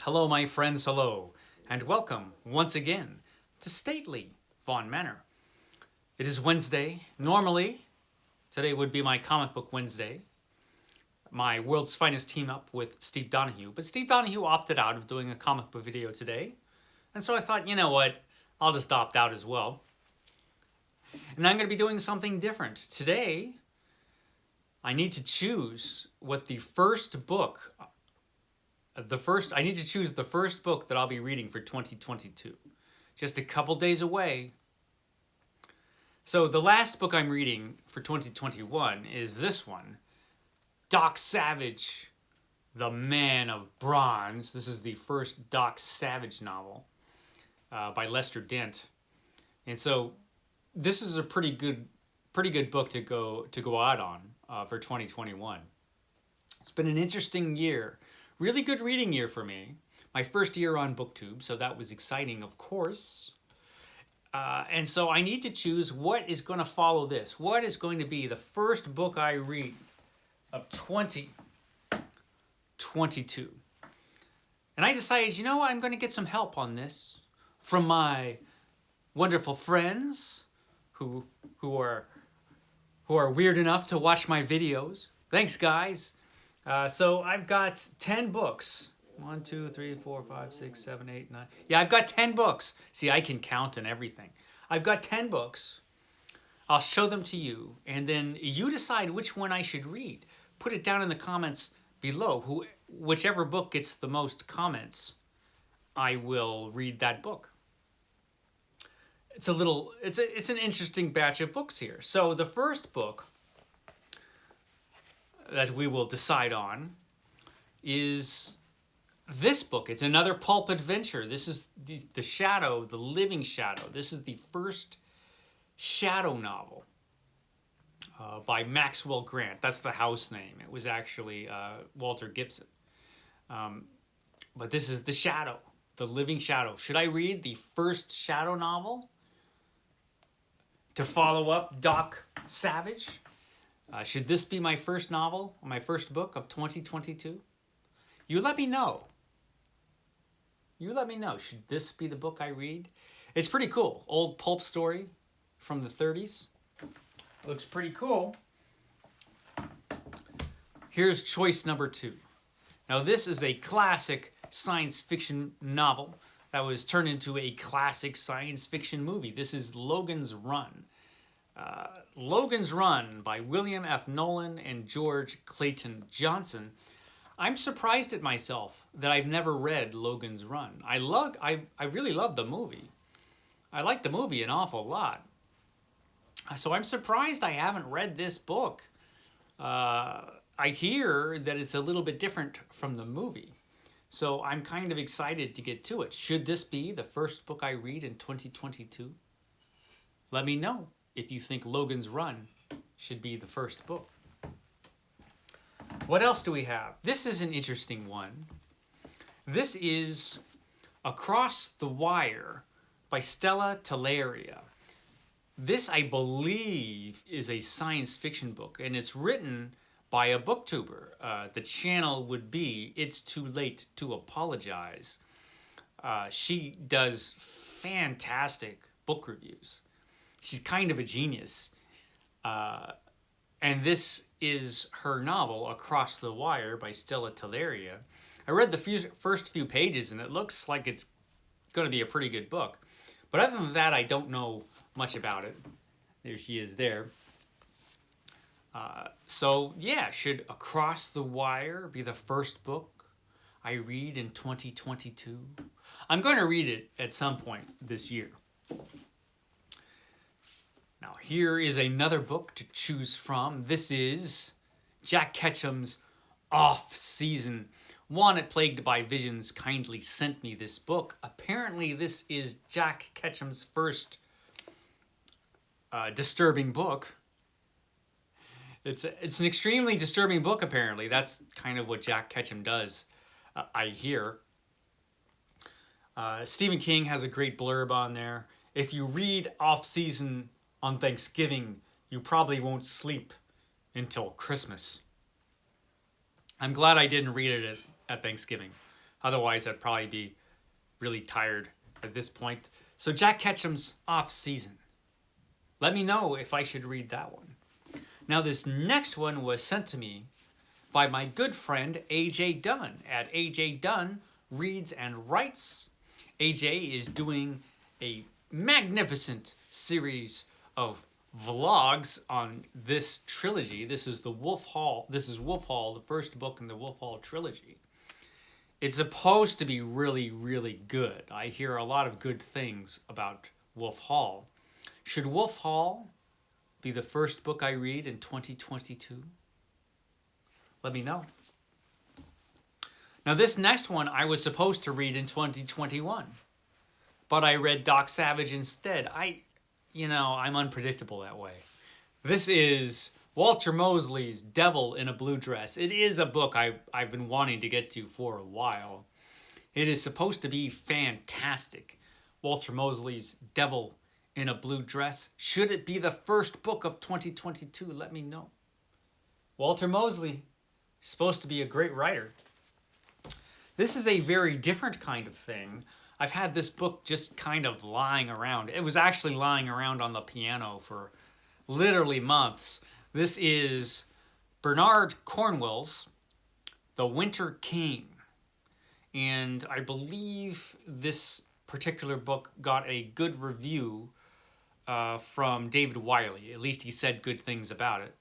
Hello, my friends, hello, and welcome once again to stately Vaughan Manor. It is Wednesday. Normally, today would be my comic book Wednesday, my world's finest team up with Steve Donahue, but Steve Donahue opted out of doing a comic book video today, and so I thought, you know what, I'll just opt out as well. And I'm going to be doing something different. Today, I need to choose what the first book I need to choose the first book that I'll be reading for 2022. Just a couple days away. So the last book I'm reading for 2021 is this one, Doc Savage, The Man of Bronze. This is the first Doc Savage novel by Lester Dent. And so this is a pretty good book to go out on for 2021. It's been an interesting year. Really good reading year for me. My first year on BookTube, so that was exciting, of course. And so I need to choose what is going to follow this. What is going to be the first book I read of 2022? And I decided, you know what, I'm going to get some help on this from my wonderful friends who are weird enough to watch my videos. Thanks, guys. So I've got 10 books. 1, 2, 3, 4, 5, 6, 7, 8, 9. Yeah, I've got 10 books. See, I can count and everything. I've got 10 books. I'll show them to you, and then you decide which one I should read. Put it down in the comments below. Whichever book gets the most comments, I will read that book. It's an interesting batch of books here. So the first book that we will decide on is this book. It's another pulp adventure. This is the Shadow, the Living Shadow. This is the first Shadow novel by Maxwell Grant. That's the house name. It was actually Walter Gibson. But this is the Shadow, the Living Shadow. Should I read the first Shadow novel to follow up Doc Savage? Should this be my first novel, my first book of 2022? You let me know. You let me know. Should this be the book I read? It's pretty cool. Old pulp story from the 30s. Looks pretty cool. Here's choice number 2. Now, this is a classic science fiction novel that was turned into a classic science fiction movie. This is Logans Run. Logans Run by William F. Nolan and George Clayton Johnson. I'm surprised at myself that I've never read Logan's Run. I really love the movie. I like the movie an awful lot. So I'm surprised I haven't read this book. I hear that it's a little bit different from the movie. So I'm kind of excited to get to it. Should this be the first book I read in 2022? Let me know if you think Logan's Run should be the first book. What else do we have? This is an interesting one. This is Across the Wire by Stella Telleria. This, I believe, is a science fiction book, and it's written by a booktuber. The channel would be It's Too Late to Apologize. She does fantastic book reviews. She's kind of a genius. And this is her novel, Across the Wire by Stella Telleria. I read the first few pages, and it looks like it's going to be a pretty good book. But other than that, I don't know much about it. There she is there. So, yeah, should Across the Wire be the first book I read in 2022? I'm going to read it at some point this year. Now, here is another book to choose from. This is Jack Ketchum's Off Season. Juan, Plagued by Visions, kindly sent me this book. Apparently, this is Jack Ketchum's first disturbing book. It's an extremely disturbing book, apparently. That's kind of what Jack Ketchum does, I hear. Stephen King has a great blurb on there. If you read Off Season on Thanksgiving, you probably won't sleep until Christmas. I'm glad I didn't read it at Thanksgiving. Otherwise, I'd probably be really tired at this point. So Jack Ketchum's Off Season. Let me know if I should read that one. Now, this next one was sent to me by my good friend AJ Dunn at AJ Dunn Reads and Writes. AJ is doing a magnificent series of vlogs on this trilogy. This is the Wolf Hall. This is Wolf Hall, the first book in the Wolf Hall trilogy. It's supposed to be really, really good. I hear a lot of good things about Wolf Hall. Should Wolf Hall be the first book I read in 2022? Let me know. Now, this next one I was supposed to read in 2021, but I read Doc Savage instead. I'm unpredictable that way. This is Walter Mosley's Devil in a Blue Dress. It is a book I've been wanting to get to for a while. It is supposed to be fantastic. Walter Mosley's Devil in a Blue Dress. Should it be the first book of 2022? Let me know. Walter Mosley is supposed to be a great writer. This is a very different kind of thing. I've had this book just kind of lying around. It was actually lying around on the piano for literally months. This is Bernard Cornwell's The Winter King. And I believe this particular book got a good review from David Wiley. At least he said good things about it.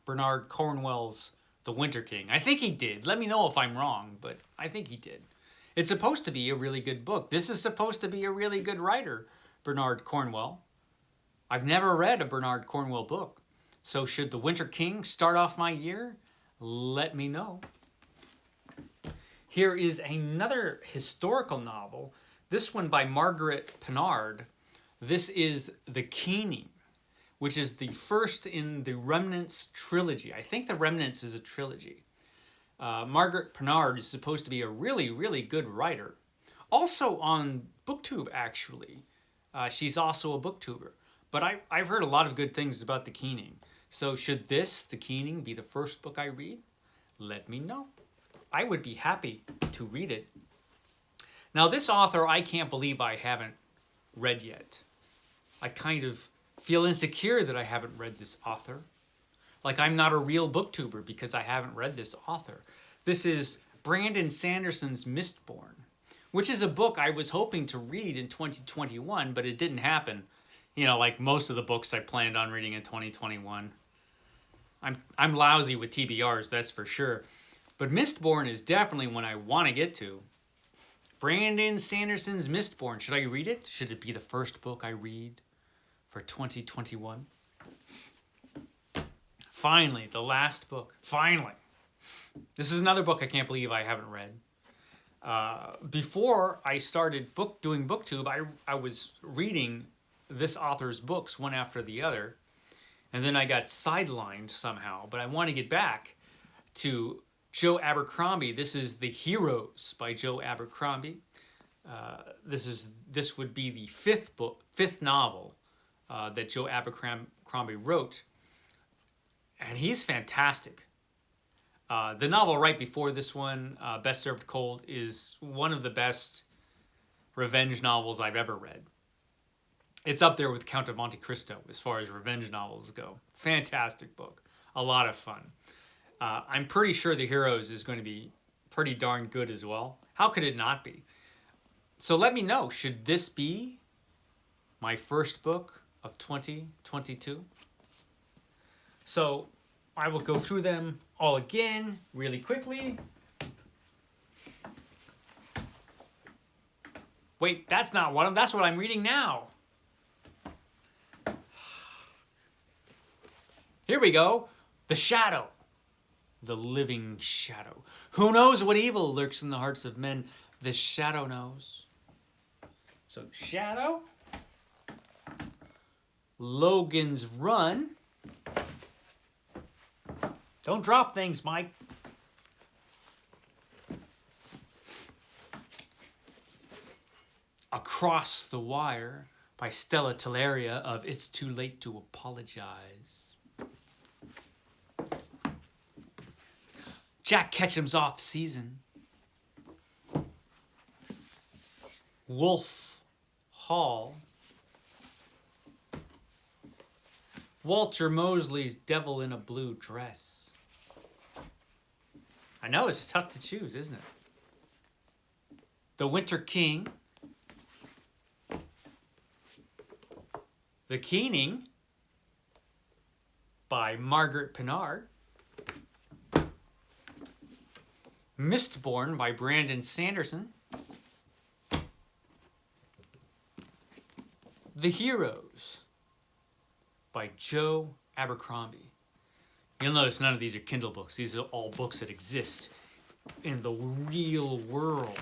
Bernard Cornwell's The Winter King. I think he did. Let me know if I'm wrong, but I think he did. It's supposed to be a really good book. This is supposed to be a really good writer, Bernard Cornwell. I've never read a Bernard Cornwell book. So should The Winter King start off my year? Let me know. Here is another historical novel. This one by Margaret Pinard. This is The Keening, which is the first in the Remnants trilogy. I think The Remnants is a trilogy. Margaret Pinard is supposed to be a really, really good writer. Also on BookTube, actually. She's also a booktuber. But I've heard a lot of good things about The Keening. So should this, The Keening, be the first book I read? Let me know. I would be happy to read it. Now, this author, I can't believe I haven't read yet. I kind of feel insecure that I haven't read this author. Like I'm not a real booktuber because I haven't read this author. This is Brandon Sanderson's Mistborn, which is a book I was hoping to read in 2021, but it didn't happen. Like most of the books I planned on reading in 2021. I'm lousy with TBRs, that's for sure. But Mistborn is definitely one I want to get to. Brandon Sanderson's Mistborn. Should I read it? Should it be the first book I read for 2021? Finally, the last book. Finally. This is another book I can't believe I haven't read. Before I started doing BookTube, I was reading this author's books one after the other. And then I got sidelined somehow. But I want to get back to Joe Abercrombie. This is The Heroes by Joe Abercrombie. This would be the fifth novel that Joe Abercrombie wrote. And he's fantastic. The novel right before this one, Best Served Cold, is one of the best revenge novels I've ever read. It's up there with Count of Monte Cristo as far as revenge novels go. Fantastic book. A lot of fun. I'm pretty sure The Heroes is going to be pretty darn good as well. How could it not be? So let me know, should this be my first book of 2022? So I will go through them all again really quickly. Wait, that's not one of them. That's what I'm reading now. Here we go. The Shadow. The Living Shadow. Who knows what evil lurks in the hearts of men? The Shadow knows. So, Shadow. Logans Run. Don't drop things, Mike. Across the Wire by Stella Teleria of It's Too Late to Apologize. Jack Ketchum's Off Season. Wolf Hall, Walter Mosley's Devil in a Blue Dress. I know it's tough to choose, isn't it? The Winter King, The Keening by Margaret Pinard, Mistborn by Brandon Sanderson, The Heroes by Joe Abercrombie. You'll notice none of these are Kindle books. These are all books that exist in the real world.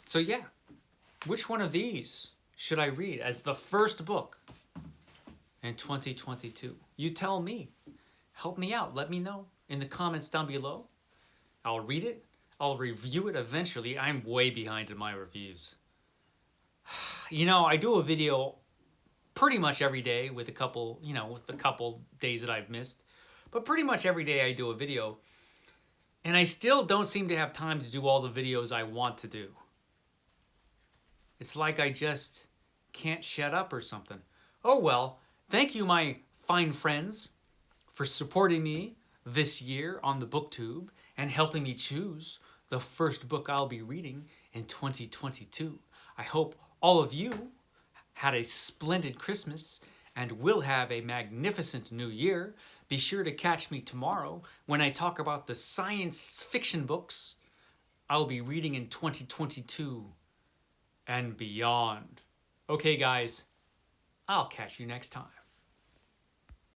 So yeah, which one of these should I read as the first book in 2022? You tell me. Help me out. Let me know in the comments down below. I'll read it. I'll review it eventually. I'm way behind in my reviews. You know, I do a video pretty much every day with a couple days that I've missed. But pretty much every day I do a video. And I still don't seem to have time to do all the videos I want to do. It's like I just can't shut up or something. Oh well, thank you my fine friends for supporting me this year on the BookTube and helping me choose the first book I'll be reading in 2022. I hope all of you had a splendid Christmas and will have a magnificent new year. Be sure to catch me tomorrow when I talk about the science fiction books I'll be reading in 2022 and beyond. Okay guys, I'll catch you next time.